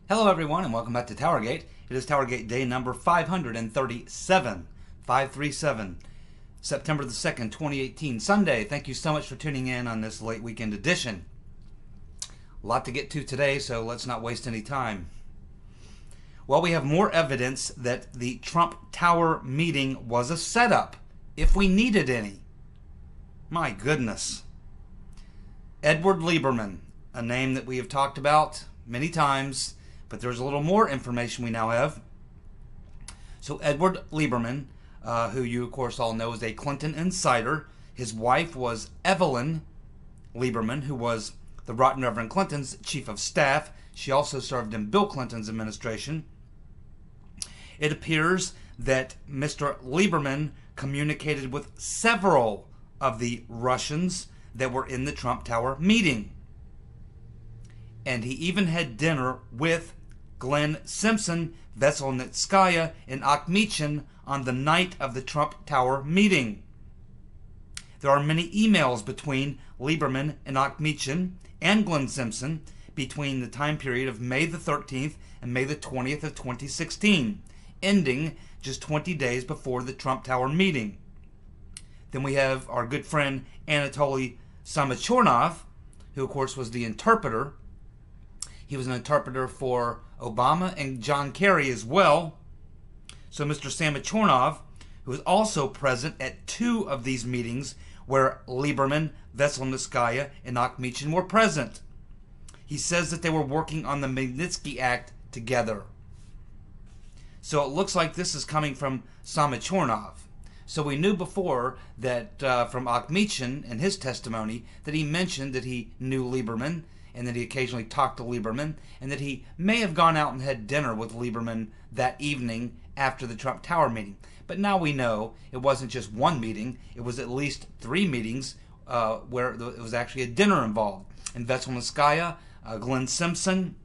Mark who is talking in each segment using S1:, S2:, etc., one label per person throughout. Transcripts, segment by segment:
S1: Hello everyone and welcome back to TowerGate. It is TowerGate day number 537, 537, September the 2nd, 2018, Sunday. Thank you so much for tuning in on this late weekend edition. A lot to get to today, so let's not waste any time. Well, we have more evidence that the Trump Tower meeting was a setup, if we needed any. My goodness. Edward Lieberman, a name that we have talked about many times, but there's a little more information we now have. So Edward Lieberman, who you of course all know is a Clinton insider. His wife was Evelyn Lieberman, who was the Right Reverend Clinton's chief of staff. She also served in Bill Clinton's administration. It appears that Mr. Lieberman communicated with several of the Russians that were in the Trump Tower meeting. And he even had dinner with Glenn Simpson, Veselnitskaya, and Akhmechan on the night of the Trump Tower meeting. There are many emails between Lieberman and Akhmechan and Glenn Simpson between the time period of May the 13th and May the 20th of 2016, ending just 20 days before the Trump Tower meeting. Then we have our good friend Anatoly Samachornov, who of course was the interpreter. He was an interpreter for Obama and John Kerry as well. So Mr. Samachornov, who was also present at two of these meetings where Lieberman, Veselnitskaya, and Akhmechan were present. He says that they were working on the Magnitsky Act together. So it looks like this is coming from Samachornov. So we knew before that from Akhmechan and his testimony that he mentioned that he knew Lieberman and that he occasionally talked to Lieberman and that he may have gone out and had dinner with Lieberman that evening after the Trump Tower meeting. But now we know it wasn't just one meeting. It was at least three meetings where it was actually a dinner involved. And Veselnitskaya, Glenn Simpson,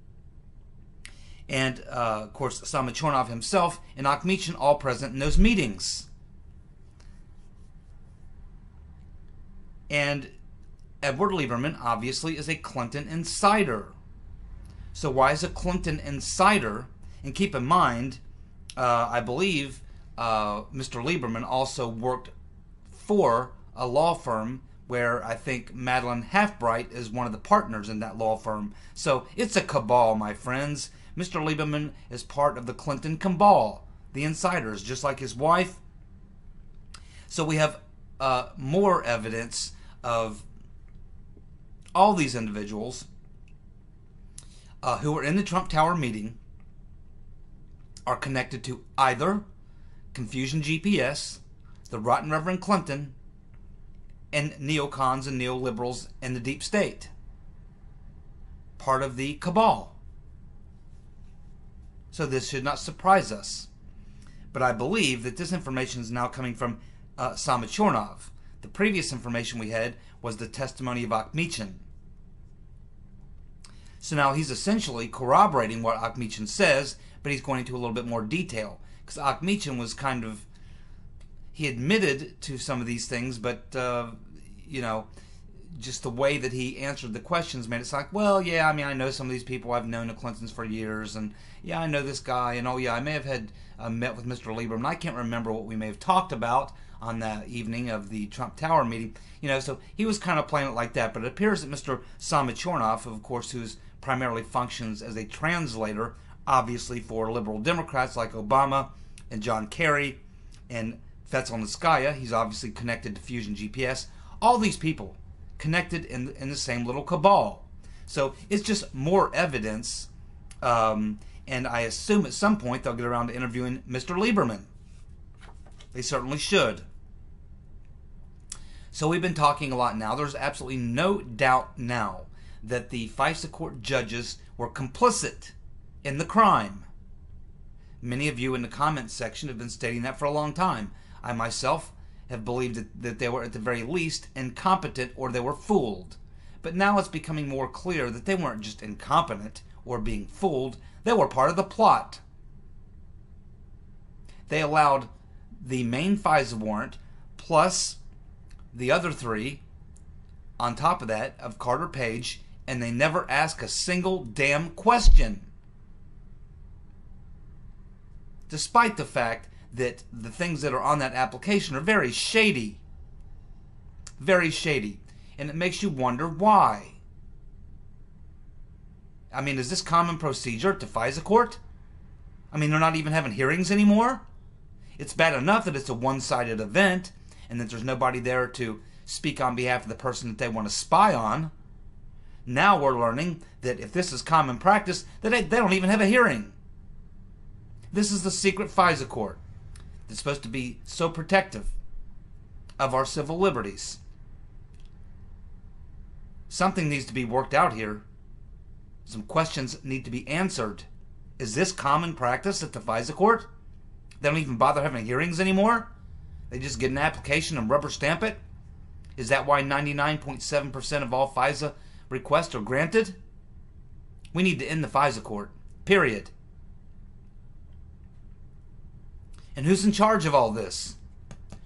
S1: and of course Samachornov himself and Akhmechan all present in those meetings. And Edward Lieberman obviously is a Clinton insider. So why is a Clinton insider? And keep in mind, I believe Mr. Lieberman also worked for a law firm where I think Madeline Halfbright is one of the partners in that law firm. So it's a cabal, my friends. Mr. Lieberman is part of the Clinton cabal, the insiders, just like his wife. So we have more evidence of all these individuals who were in the Trump Tower meeting are connected to either Confusion GPS, the Rotten Reverend Clinton, and neocons and neoliberals in the deep state. Part of the cabal. So this should not surprise us. But I believe that this information is now coming from Samachornov. The previous information we had was the testimony of Akhmechan. So now he's essentially corroborating what Akhmechan says, but he's going into a little bit more detail. Because Akhmechan was kind of, he admitted to some of these things, but, you know, just the way that he answered the questions made it sound like, well, yeah, I mean, I know some of these people. I've known the Clintons for years, and yeah, I know this guy, and oh yeah, I may have had met with Mr. Lieberman. I can't remember what we may have talked about on that evening of the Trump Tower meeting. You know, so he was kind of playing it like that, but it appears that Mr. Samachornov, of course, who's primarily functions as a translator, obviously for liberal Democrats like Obama and John Kerry and Veselnitskaya. He's obviously connected to Fusion GPS. All these people connected in the same little cabal. So it's just more evidence, and I assume at some point they'll get around to interviewing Mr. Lieberman. They certainly should. So we've been talking a lot now. There's absolutely no doubt now that the FISA court judges were complicit in the crime. Many of you in the comments section have been stating that for a long time. I myself have believed that they were at the very least incompetent or they were fooled. But now it's becoming more clear that they weren't just incompetent or being fooled. They were part of the plot. They allowed the main FISA warrant plus the other three on top of that of Carter Page, and they never ask a single damn question. despite the fact that the things that are on that application are very shady. Very shady. And it makes you wonder why. I mean, is this common procedure at the FISA court? I mean, they're not even having hearings anymore? It's bad enough that it's a one-sided event and that there's nobody there to speak on behalf of the person that they want to spy on. Now we're learning that if this is common practice, that they don't even have a hearing. This is the secret FISA court that's supposed to be so protective of our civil liberties. Something needs to be worked out here. Some questions need to be answered. Is this common practice at the FISA court? They don't even bother having hearings anymore? They just get an application and rubber stamp it? Is that why 99.7% of all FISA requests are granted? We need to end the FISA court. Period. And who's in charge of all this?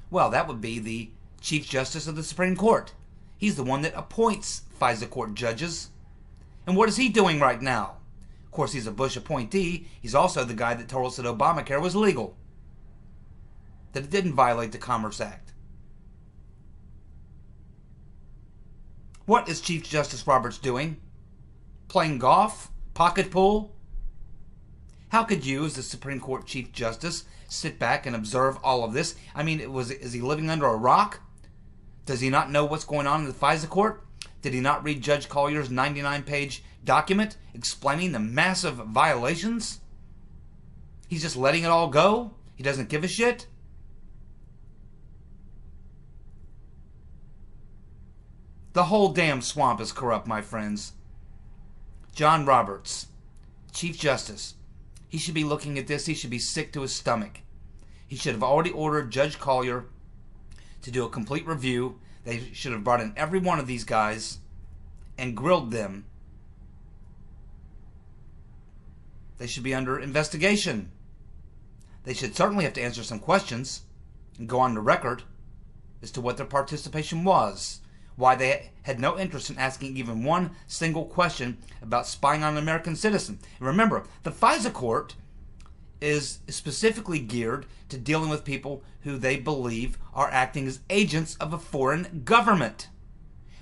S1: Well, that would be the Chief Justice of the Supreme Court. He's the one that appoints FISA court judges. And what is he doing right now? Of course, he's a Bush appointee. He's also the guy that told us that Obamacare was legal, that it didn't violate the Commerce Act. What is Chief Justice Roberts doing? Playing golf? Pocket pool? How could you, as the Supreme Court Chief Justice, sit back and observe all of this? I mean, is he living under a rock? Does he not know what's going on in the FISA court? Did he not read Judge Collier's 99-page document explaining the massive violations? He's just letting it all go? He doesn't give a shit? The whole damn swamp is corrupt, my friends. John Roberts, Chief Justice, he should be looking at this. He should be sick to his stomach. He should have already ordered Judge Collier to do a complete review. They should have brought in every one of these guys and grilled them. They should be under investigation. They should certainly have to answer some questions and go on the record as to what their participation was, why they had no interest in asking even one single question about spying on an American citizen. And remember, the FISA court is specifically geared to dealing with people who they believe are acting as agents of a foreign government.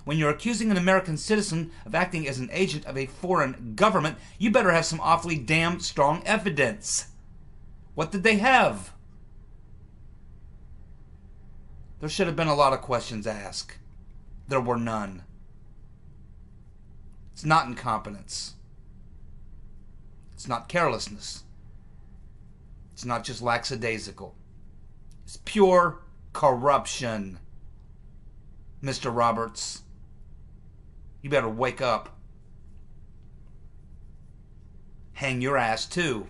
S1: When you're accusing an American citizen of acting as an agent of a foreign government, you better have some awfully damn strong evidence. What did they have? There should have been a lot of questions asked. There were none. It's not incompetence. It's not carelessness. It's not just lackadaisical. It's pure corruption. Mr. Roberts, you better wake up. Hang your ass too.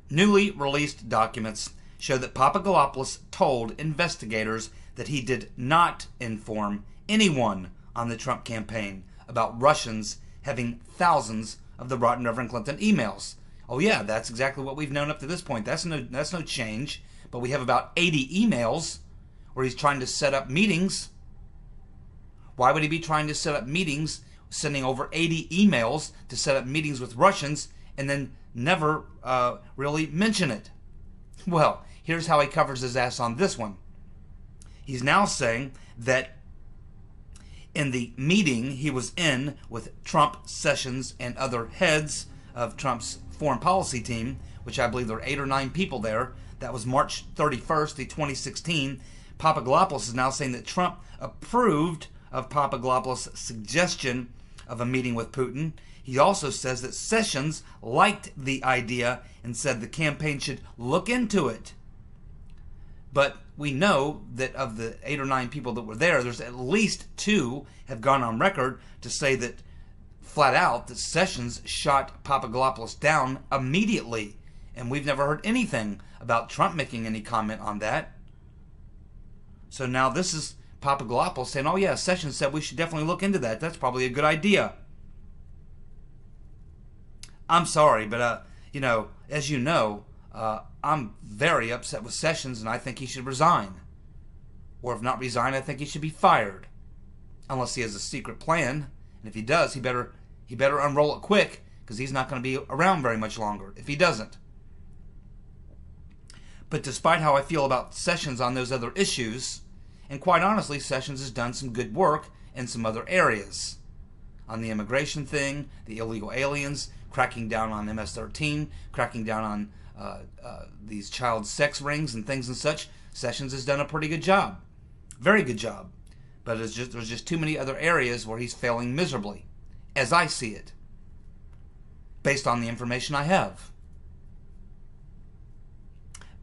S1: Newly released documents show that Papadopoulos told investigators that he did not inform anyone on the Trump campaign about Russians having thousands of the rotten Reverend Clinton emails. Oh yeah, that's exactly what we've known up to this point. That's no change. But we have about 80 emails where he's trying to set up meetings. Why would he be trying to set up meetings, sending over 80 emails to set up meetings with Russians, and then never really mention it? Well, here's how he covers his ass on this one. He's now saying that in the meeting he was in with Trump, Sessions, and other heads of Trump's foreign policy team, which I believe there are 8 or 9 people there, that was March 31st, 2016. Papadopoulos is now saying that Trump approved of Papadopoulos' suggestion of a meeting with Putin. He also says that Sessions liked the idea and said the campaign should look into it. But we know that of the 8 or 9 people that were there, there's at least 2 have gone on record to say that flat out that Sessions shot Papadopoulos down immediately. And we've never heard anything about Trump making any comment on that. So now this is Papadopoulos saying, oh yeah, Sessions said we should definitely look into that. That's probably a good idea. I'm sorry, but, as you know, I'm very upset with Sessions, and I think he should resign. Or if not resign, I think he should be fired. Unless he has a secret plan. And if he does, he better unroll it quick, because he's not going to be around very much longer if he doesn't. But despite how I feel about Sessions on those other issues, and quite honestly, Sessions has done some good work in some other areas. On the immigration thing, the illegal aliens, cracking down on MS-13, cracking down on these child sex rings and things and such, Sessions has done a pretty good job. Very good job. But there's just too many other areas where he's failing miserably, as I see it, based on the information I have.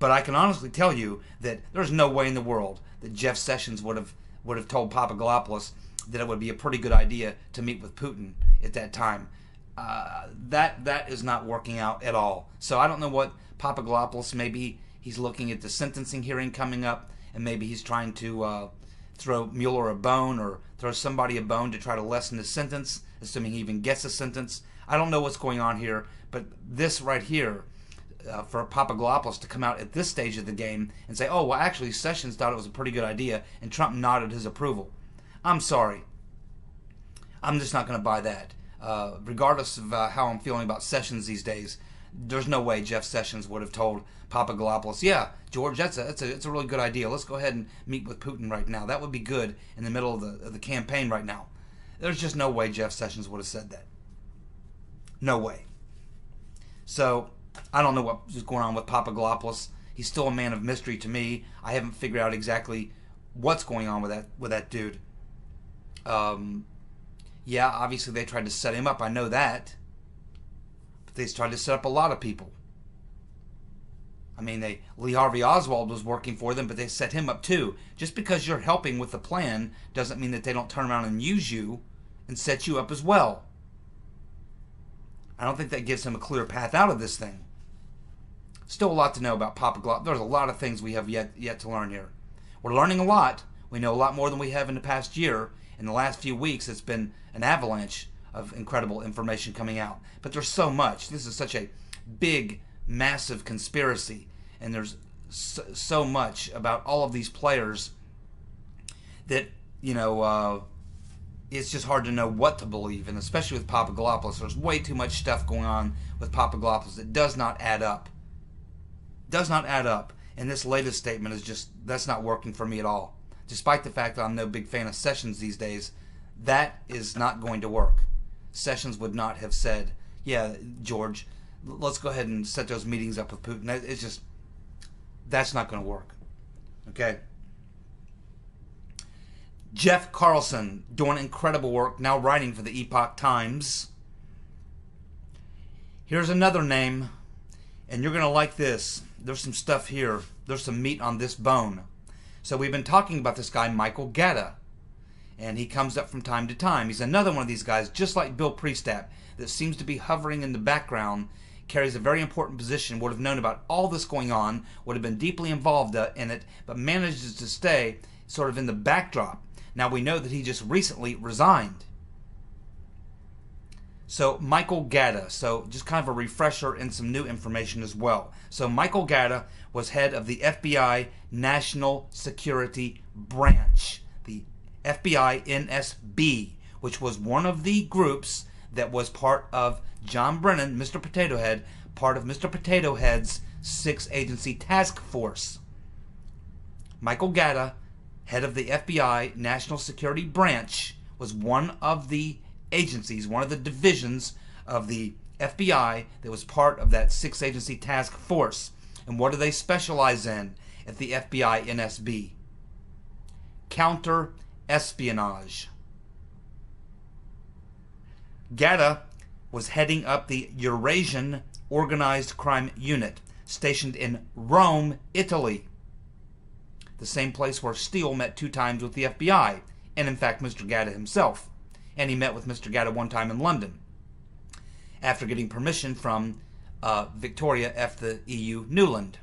S1: But I can honestly tell you that there's no way in the world that Jeff Sessions would have told Papadopoulos that it would be a pretty good idea to meet with Putin at that time. That is not working out at all. So I don't know what Papadopoulos, maybe he's looking at the sentencing hearing coming up, and maybe he's trying to throw Mueller a bone or throw somebody a bone to try to lessen his sentence, assuming he even gets a sentence. I don't know what's going on here, but this right here, for Papadopoulos to come out at this stage of the game and say, oh, well, actually, Sessions thought it was a pretty good idea, and Trump nodded his approval. I'm sorry. I'm just not going to buy that. Regardless of how I'm feeling about Sessions these days, there's no way Jeff Sessions would have told Papadopoulos, yeah, George, it's a really good idea. Let's go ahead and meet with Putin right now. That would be good in the middle of the campaign right now. There's just no way Jeff Sessions would have said that. No way. So I don't know what's going on with Papadopoulos. He's still a man of mystery to me. I haven't figured out exactly what's going on with that dude. Yeah, obviously they tried to set him up. I know that. But they tried to set up a lot of people. I mean, Lee Harvey Oswald was working for them, but they set him up too. Just because you're helping with the plan doesn't mean that they don't turn around and use you and set you up as well. I don't think that gives him a clear path out of this thing. Still a lot to know about Papadopoulos. There's a lot of things we have yet to learn here. We're learning a lot. We know a lot more than we have in the past year. In the last few weeks, it's been an avalanche of incredible information coming out. But there's so much. This is such a big, massive conspiracy. And there's so much about all of these players that, it's just hard to know what to believe. And especially with Papadopoulos, there's way too much stuff going on with Papadopoulos that does not add up. Does not add up. And this latest statement is just, that's not working for me at all. Despite the fact that I'm no big fan of Sessions these days, that is not going to work. Sessions would not have said, yeah, George, let's go ahead and set those meetings up with Putin. It's just, that's not going to work. Okay? Jeff Carlson, doing incredible work, now writing for the Epoch Times. Here's another name, and you're going to like this. There's some stuff here. There's some meat on this bone. So we've been talking about this guy, Michael Guetta, and he comes up from time to time. He's another one of these guys, just like Bill Priestap, that seems to be hovering in the background, carries a very important position, would have known about all this going on, would have been deeply involved in it, but manages to stay sort of in the backdrop. Now we know that he just recently resigned. So Michael Guetta, so just kind of a refresher and some new information as well. So Michael Guetta was head of the FBI National Security Branch, the FBI NSB, which was one of the groups that was part of John Brennan, Mr. Potato Head, part of Mr. Potato Head's 6-agency task force. Michael Guetta, head of the FBI National Security Branch, was one of the agencies, one of the divisions of the FBI that was part of that 6-agency task force. And what do they specialize in at the FBI NSB? Counter-espionage. Guetta was heading up the Eurasian Organized Crime Unit, stationed in Rome, Italy. The same place where Steele met 2 times with the FBI, and in fact Mr. Guetta himself. And he met with Mr. Guetta 1 time in London, after getting permission from Victoria F. the EU Newland.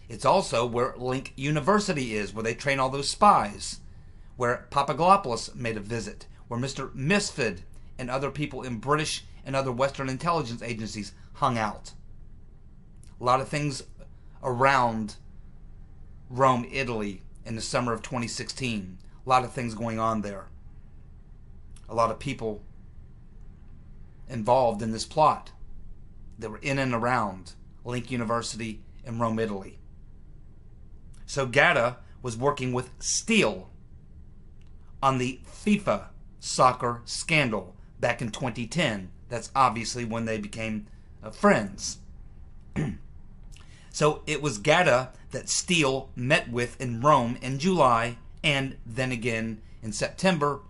S1: It's also where Link University is, where they train all those spies, where Papadopoulos made a visit, where Mr. Misfid and other people in British and other Western intelligence agencies hung out. A lot of things around Rome, Italy in the summer of 2016. A lot of things going on there. A lot of people involved in this plot that were in and around Link University in Rome, Italy. So Guetta was working with Steele on the FIFA soccer scandal back in 2010. That's obviously when they became friends. So it was Guetta that Steele met with in Rome in July, and then again in September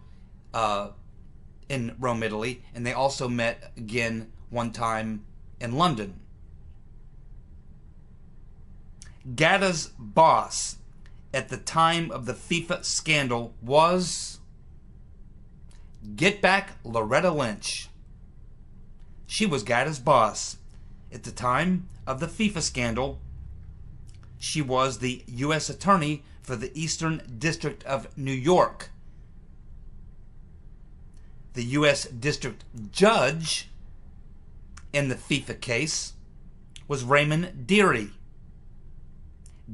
S1: in Rome, Italy, and they also met again one time in London. Guetta's boss at the time of the FIFA scandal was, get back, Loretta Lynch. She was Guetta's boss at the time of the FIFA scandal. She was the U.S. Attorney for the Eastern District of New York. The U.S. District Judge in the FIFA case was Raymond Deary.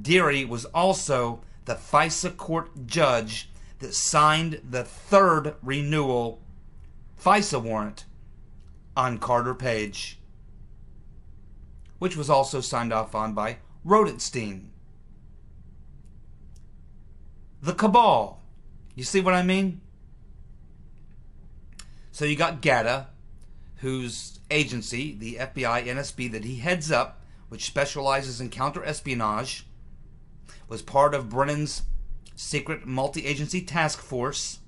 S1: Deary was also the FISA court judge that signed the third renewal FISA warrant on Carter Page, which was also signed off on by Rodenstein. The Cabal. You see what I mean? So you got Guetta, whose agency, the FBI NSB that he heads up, which specializes in counter-espionage, was part of Brennan's secret multi-agency task force,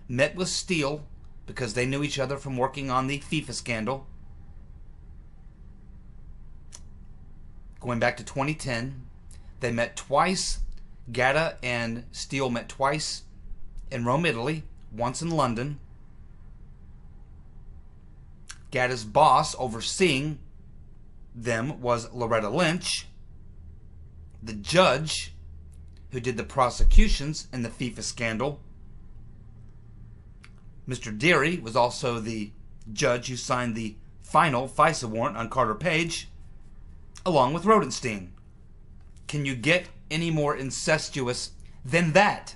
S1: met with Steele because they knew each other from working on the FIFA scandal. Going back to 2010, they met twice. Guetta and Steele met twice in Rome, Italy, once in London. Guetta's boss overseeing them was Loretta Lynch. The judge who did the prosecutions in the FIFA scandal, Mr. Deary, was also the judge who signed the final FISA warrant on Carter Page, along with Rodenstein. Can you get any more incestuous than that?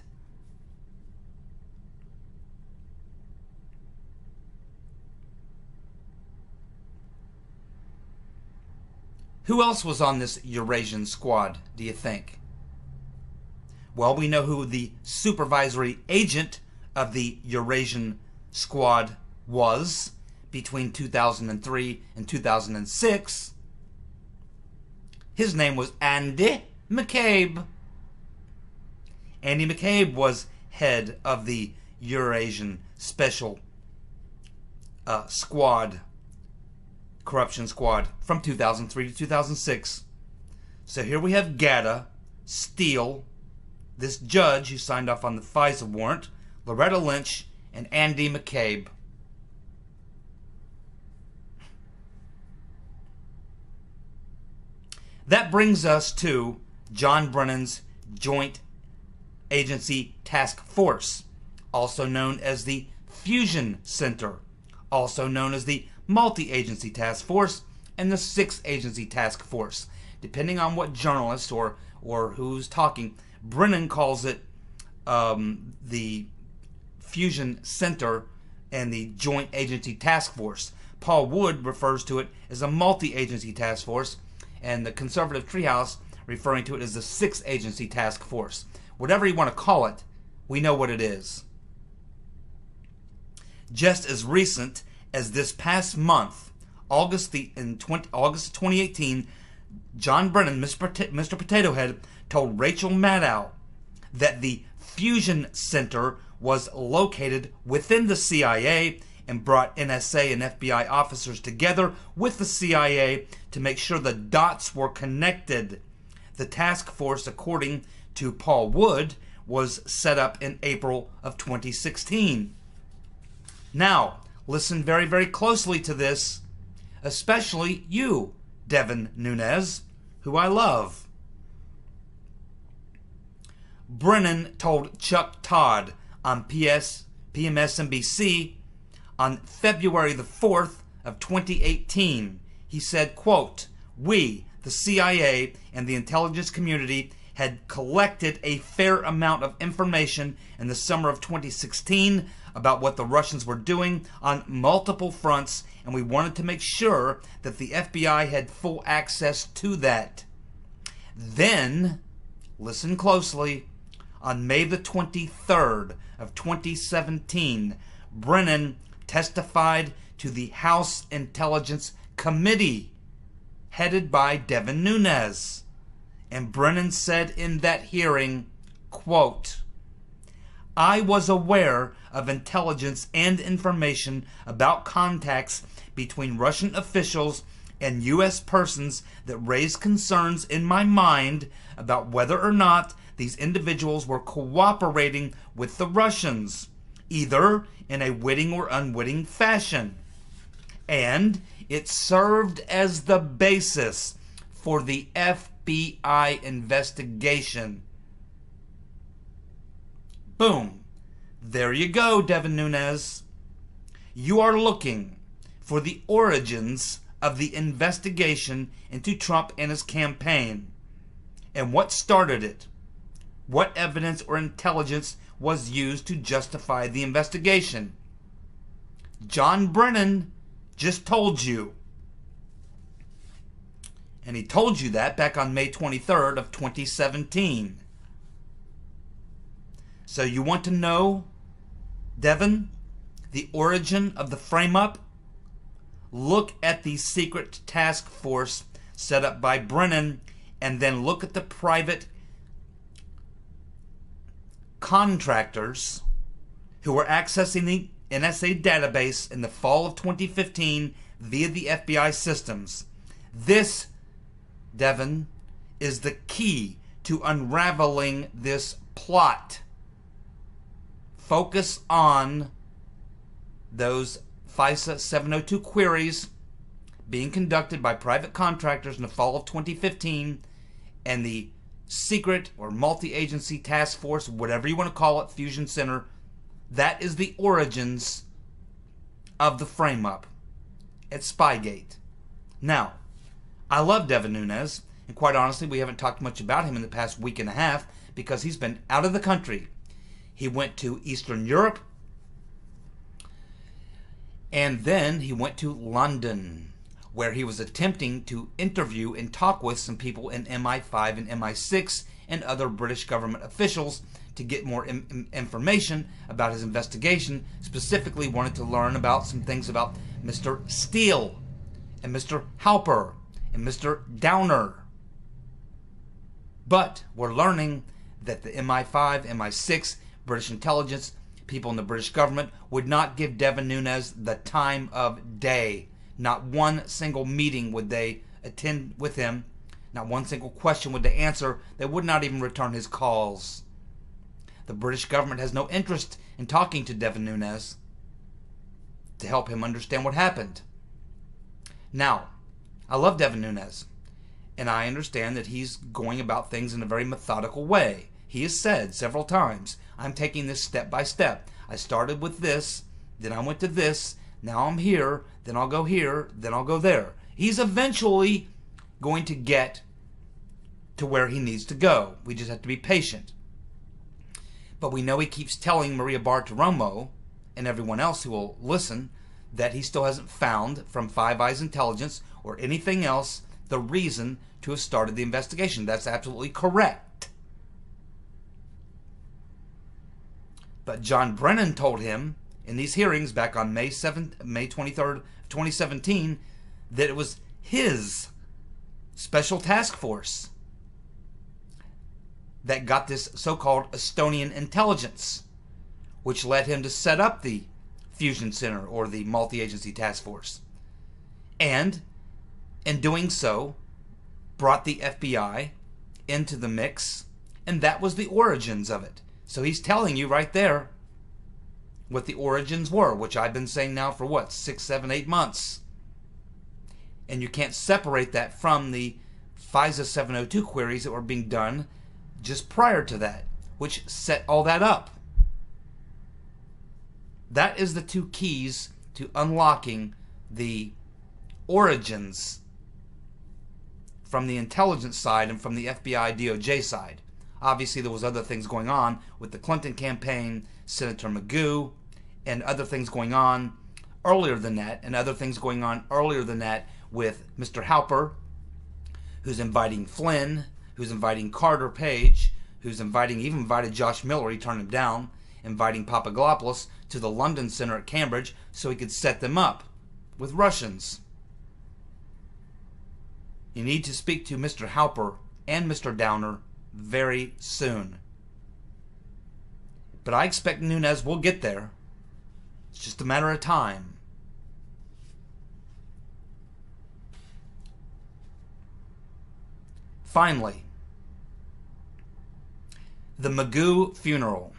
S1: Who else was on this Eurasian squad, do you think? Well, we know who the supervisory agent of the Eurasian squad was between 2003 and 2006. His name was Andy McCabe. Andy McCabe was head of the Eurasian Special Squad, Corruption Squad, from 2003 to 2006. So here we have Guetta, Steele, this judge who signed off on the FISA warrant, Loretta Lynch, and Andy McCabe. That brings us to John Brennan's Joint Agency Task Force, also known as the Fusion Center, also known as the Multi-Agency Task Force, and the Sixth Agency Task Force. Depending on what journalist or who's talking, Brennan calls it the Fusion Center and the Joint Agency Task Force. Paul Wood refers to it as a multi-agency task force, and the conservative treehouse referring to it as the Sixth Agency Task Force. Whatever you want to call it, we know what it is. Just as recent as this past month, August 2018, John Brennan, Mr. Potato Head, told Rachel Maddow that the Fusion Center was located within the CIA and brought NSA and FBI officers together with the CIA to make sure the dots were connected. The task force, according to Paul Wood, was set up in April of 2016. Now, listen very, very closely to this, especially you, Devon Nunez, who I love. Brennan told Chuck Todd on PMSNBC on February the 4th of 2018. He said, quote, "We, the CIA and the intelligence community, had collected a fair amount of information in the summer of 2016 about what the Russians were doing on multiple fronts, and we wanted to make sure that the FBI had full access to that. Then, listen closely, on May the 23rd of 2017, Brennan testified to the House Intelligence Committee, headed by Devon Nunez. And Brennan said in that hearing, quote, "I was aware of intelligence and information about contacts between Russian officials and U.S. persons that raised concerns in my mind about whether or not these individuals were cooperating with the Russians, either in a witting or unwitting fashion. And it served as the basis for the FBI investigation." Boom. There you go, Devon Nunez. You are looking for the origins of the investigation into Trump and his campaign. And what started it? What evidence or intelligence was used to justify the investigation? John Brennan just told you. And he told you that back on May 23rd of 2017. So you want to know, Devon, the origin of the frame-up? Look at the secret task force set up by Brennan, and then look at the private contractors who were accessing the NSA database in the fall of 2015 via the FBI systems. This, Devon, is the key to unraveling this plot. Focus on those FISA 702 queries being conducted by private contractors in the fall of 2015 and the secret or multi-agency task force, whatever you want to call it, Fusion Center. That is the origins of the frame-up at Spygate. Now, I love Devon Nunez, and quite honestly, we haven't talked much about him in the past week and a half because he's been out of the country. He went to Eastern Europe, and then he went to London, where he was attempting to interview and talk with some people in MI5 and MI6 and other British government officials to get more information about his investigation. Specifically wanted to learn about some things about Mr. Steele and Mr. Halper and Mr. Downer. But we're learning that the MI5, MI6, British intelligence, people in the British government would not give Devon Nunez the time of day. Not one single meeting would they attend with him. Not one single question would they answer. They would not even return his calls. The British government has no interest in talking to Devon Nunez to help him understand what happened. Now, I love Devon Nunez, and I understand that he's going about things in a very methodical way. He has said several times, I'm taking this step by step. I started with this, then I went to this, now I'm here, then I'll go here, then I'll go there. He's eventually going to get to where he needs to go. We just have to be patient. But we know he keeps telling Maria Bartiromo and everyone else who will listen that he still hasn't found from Five Eyes Intelligence or anything else the reason to have started the investigation. That's absolutely correct. But John Brennan told him in these hearings back on May 23rd, 2017, that it was his special task force that got this so-called Estonian intelligence, which led him to set up the Fusion Center or the multi-agency task force. And in doing so, brought the FBI into the mix, and that was the origins of it. So he's telling you right there what the origins were, which I've been saying now for what, 6, 7, 8 months. And you can't separate that from the FISA 702 queries that were being done just prior to that, which set all that up. That is the two keys to unlocking the origins from the intelligence side and from the FBI DOJ side. Obviously, there was other things going on with the Clinton campaign, Senator Magoo, and other things going on earlier than that, with Mr. Halper, who's inviting Flynn, who's inviting Carter Page, who's even invited Josh Miller. He turned him down, inviting Papadopoulos to the London Center at Cambridge so he could set them up with Russians. You need to speak to Mr. Halper and Mr. Downer very soon. But I expect Nunez will get there. It's just a matter of time. Finally, the Magoo Funeral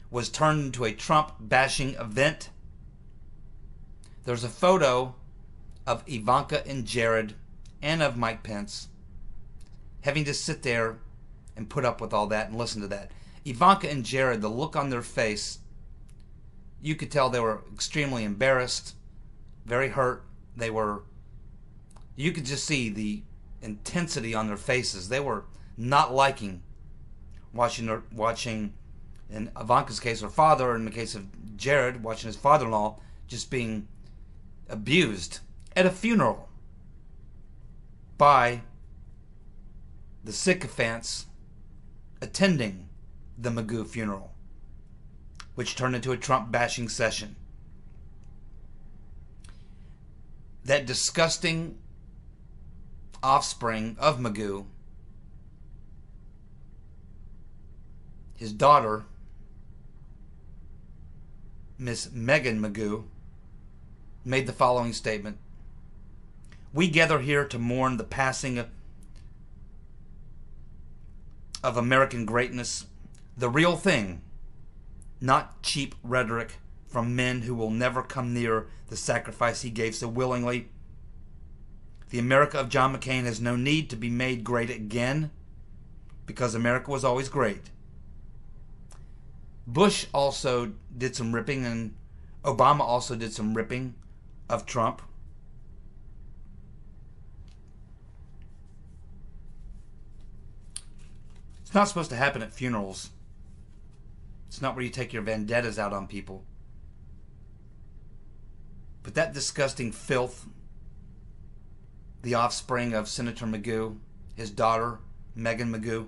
S1: was turned into a Trump-bashing event. There's a photo of Ivanka and Jared and of Mike Pence having to sit there and put up with all that and listen to that. Ivanka and Jared, the look on their face, you could tell they were extremely embarrassed, very hurt. You could just see the intensity on their faces. They were not liking watching, in Ivanka's case, her father, in the case of Jared, watching his father-in-law just being abused at a funeral by the sycophants attending the Magoo funeral, which turned into a Trump-bashing session. That disgusting offspring of Magoo, his daughter, Miss Megan Magoo, made the following statement: "We gather here to mourn the passing of American greatness, the real thing, not cheap rhetoric from men who will never come near the sacrifice he gave so willingly. The America of John McCain has no need to be made great again, because America was always great." Bush also did some ripping, and Obama also did some ripping of Trump. It's not supposed to happen at funerals. It's not where you take your vendettas out on people. But that disgusting filth, the offspring of Senator Magoo, his daughter, Megan Magoo.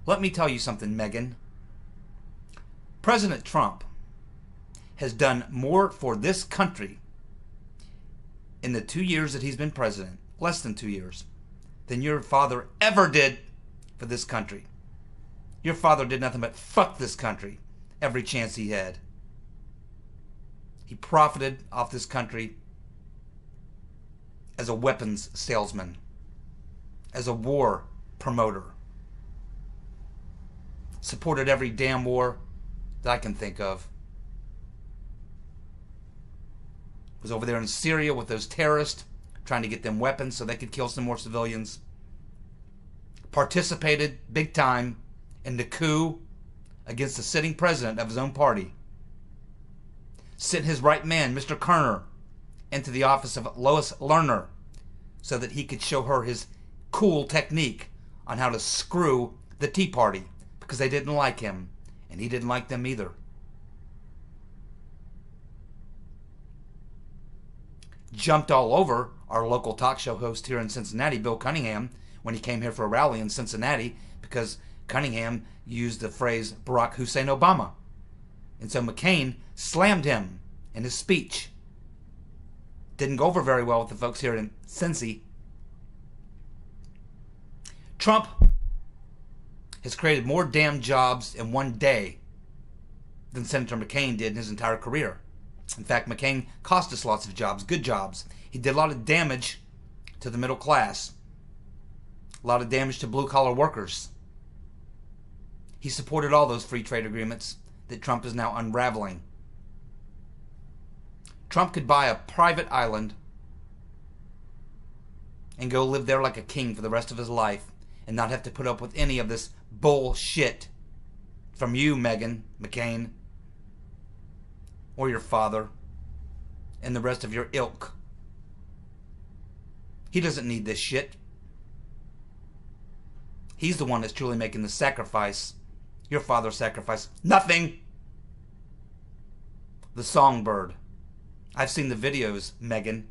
S1: Let me tell you something, Megan. President Trump has done more for this country in the 2 years that he's been president, less than 2 years, than your father ever did for this country. Your father did nothing but fuck this country every chance he had. He profited off this country as a weapons salesman, as a war promoter. Supported every damn war that I can think of. Was over there in Syria with those terrorists, trying to get them weapons so they could kill some more civilians. Participated big time in the coup against the sitting president of his own party. Sent his right man, Mr. Kerner, into the office of Lois Lerner so that he could show her his cool technique on how to screw the Tea Party, because they didn't like him and he didn't like them either. Jumped all over our local talk show host here in Cincinnati, Bill Cunningham, when he came here for a rally in Cincinnati, because Cunningham used the phrase Barack Hussein Obama. And so McCain slammed him in his speech. Didn't go over very well with the folks here in Cincy. Trump has created more damn jobs in one day than Senator McCain did in his entire career. In fact, McCain cost us lots of jobs, good jobs. He did a lot of damage to the middle class. A lot of damage to blue-collar workers. He supported all those free trade agreements that Trump is now unraveling. Trump could buy a private island and go live there like a king for the rest of his life and not have to put up with any of this bullshit from you, Meghan McCain, or your father and the rest of your ilk. He doesn't need this shit. He's the one that's truly making the sacrifice. Your father sacrificed nothing. The songbird. I've seen the videos, Megan.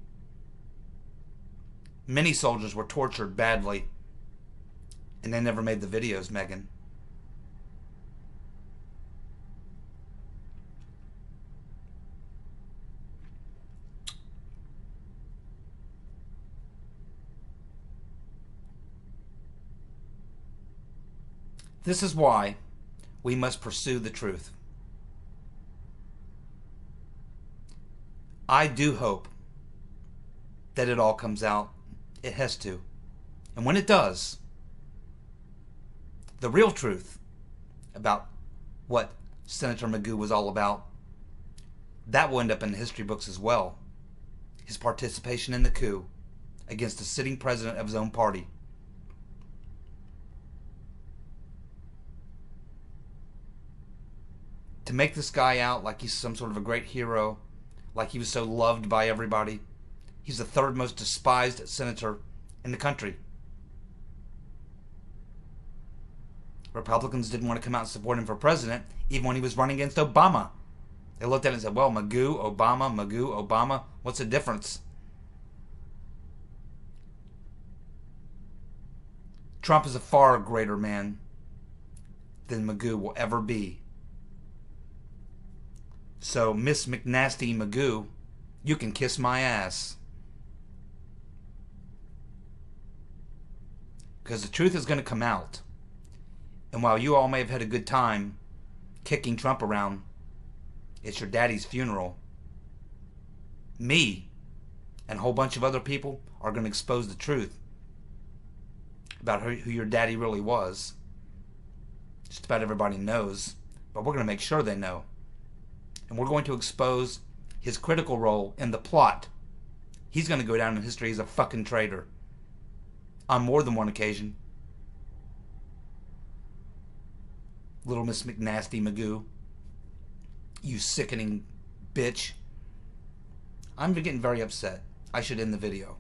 S1: Many soldiers were tortured badly, and they never made the videos, Megan. This is why we must pursue the truth. I do hope that it all comes out. It has to. And when it does, the real truth about what Senator Magoo was all about, that will end up in the history books as well. His participation in the coup against the sitting president of his own party. To make this guy out like he's some sort of a great hero, like he was so loved by everybody. He's the third most despised senator in the country. Republicans didn't want to come out and support him for president, even when he was running against Obama. They looked at it and said, well, Magoo, Obama, what's the difference? Trump is a far greater man than Magoo will ever be. So, Miss McNasty Magoo, you can kiss my ass. Because the truth is going to come out. And while you all may have had a good time kicking Trump around, it's your daddy's funeral. Me and a whole bunch of other people are going to expose the truth about who your daddy really was. Just about everybody knows, but we're going to make sure they know. And we're going to expose his critical role in the plot. He's going to go down in history as a fucking traitor. On more than one occasion. Little Miss McNasty Magoo. You sickening bitch. I'm getting very upset. I should end the video.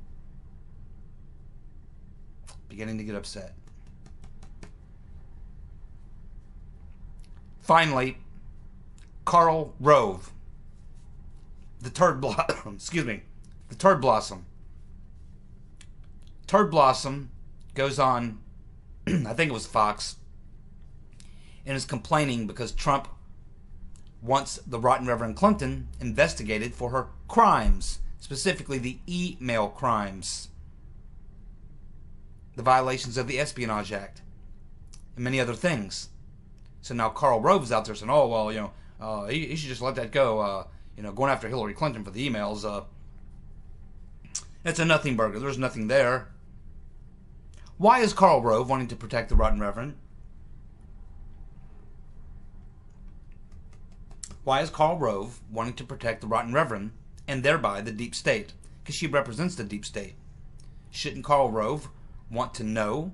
S1: Beginning to get upset. Finally, Karl Rove. The turd blossom. Excuse me. The turd blossom. Turd Blossom goes on, I think it was Fox, and is complaining because Trump wants the rotten Reverend Clinton investigated for her crimes, specifically the email crimes, the violations of the Espionage Act, and many other things. So now Karl Rove is out there saying, oh, well, he should just let that go, going after Hillary Clinton for the emails. It's a nothing burger. There's nothing there. Why is Karl Rove wanting to protect the rotten Reverend? Why is Karl Rove wanting to protect the rotten Reverend and thereby the deep state? Because she represents the deep state. Shouldn't Karl Rove want to know?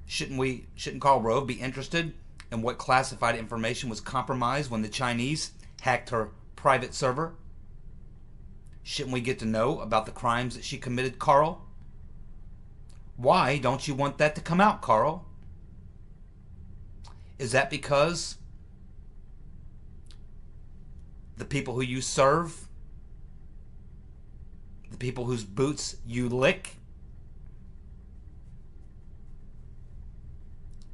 S1: Shouldn't Karl Rove be interested in what classified information was compromised when the Chinese hacked her private server? Shouldn't we get to know about the crimes that she committed, Karl? Why don't you want that to come out, Karl? Is that because the people who you serve, the people whose boots you lick,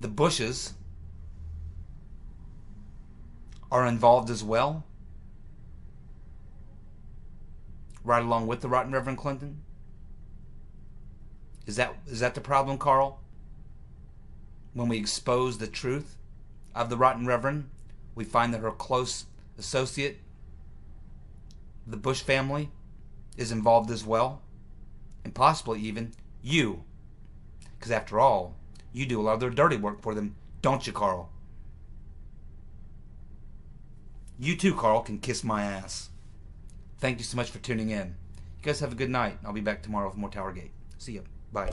S1: the Bushes are involved as well? Right along with the rotten Reverend Clinton? Is that the problem, Karl? When we expose the truth of the rotten Reverend, we find that her close associate, the Bush family, is involved as well, and possibly even you. Because after all, you do a lot of their dirty work for them, don't you, Karl? You too, Karl, can kiss my ass. Thank you so much for tuning in. You guys have a good night. I'll be back tomorrow with more TowerGate. See ya. Bye.